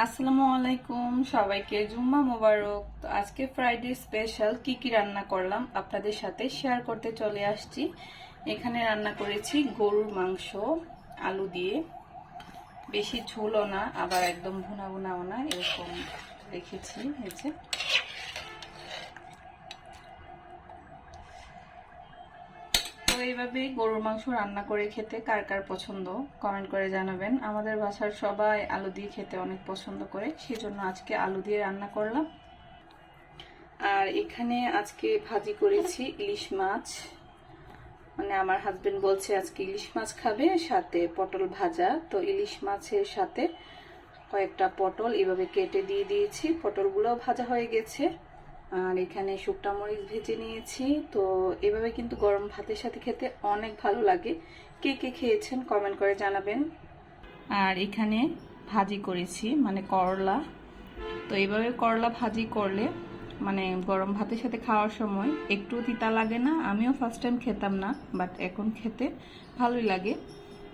আসসালামু আলাইকুম, সবাইকে জুম্মা মোবারক। তো আজকে ফ্রাইডে স্পেশাল কি কি রান্না করলাম আপনাদের সাথে শেয়ার করতে চলে আসছি। এখানে রান্না করেছি গরুর মাংস আলু দিয়ে, বেশি ঝোলও না আবার একদম ভুনা ভুনাও না, এরকম রেখেছি। হয়েছে তো এইভাবে গরুর মাংস রান্না করে খেতে কার কার পছন্দ কমেন্ট করে জানাবেন। আমাদের বাসার সবাই আলু দিয়ে খেতে অনেক পছন্দ করে, সেজন্য আজকে আলু দিয়ে রান্না করলাম। আর এখানে আজকে ভাজি করেছি ইলিশ মাছ, মানে আমার হাজবেন্ড বলছে আজকে ইলিশ মাছ খাবে, সাথে পটল ভাজা। তো ইলিশ মাছের সাথে কয়েকটা পটল এভাবে কেটে দিয়ে দিয়েছি, পটলগুলো ভাজা হয়ে গেছে। আর এখানে শুকনা মরিচ ভেজে নিয়েছি। তো এভাবে কিন্তু গরম ভাতের সাথে খেতে অনেক ভালো লাগে। কে কে খেয়েছেন কমেন্ট করে জানাবেন। আর এখানে ভাজি করেছি মানে করলা। তো এইভাবে করলা ভাজি করলে মানে গরম ভাতের সাথে খাওয়ার সময় একটু তিতা লাগে না। আমিও ফার্স্ট টাইম খেতাম না, বাট এখন খেতে ভালোই লাগে।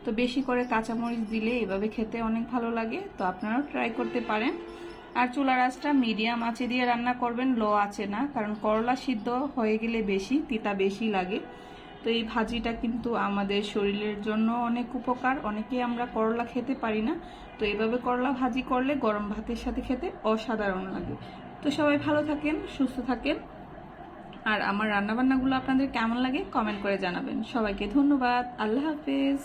তো বেশি করে কাঁচামরিচ দিলে এভাবে খেতে অনেক ভালো লাগে। তো আপনারাও ট্রাই করতে পারেন। আর চুলার আঁচটা মিডিয়াম আঁচে দিয়ে রান্না করবেন, লো আঁচে না, কারণ করলা সিদ্ধ হয়ে গেলে বেশি তিতা বেশি লাগে। তো এই ভাজিটা কিন্তু আমাদের শরীরের জন্য অনেক উপকার। অনেকেই আমরা করলা খেতে পারি না, তো এইভাবে করলা ভাজি করলে গরম ভাতের সাথে খেতে অসাধারণ লাগে। তো সবাই ভালো থাকেন, সুস্থ থাকেন। আর আমার রান্নাবান্নাগুলো আপনাদের কেমন লাগে কমেন্ট করে জানাবেন। সবাইকে ধন্যবাদ। আল্লাহ হাফেজ।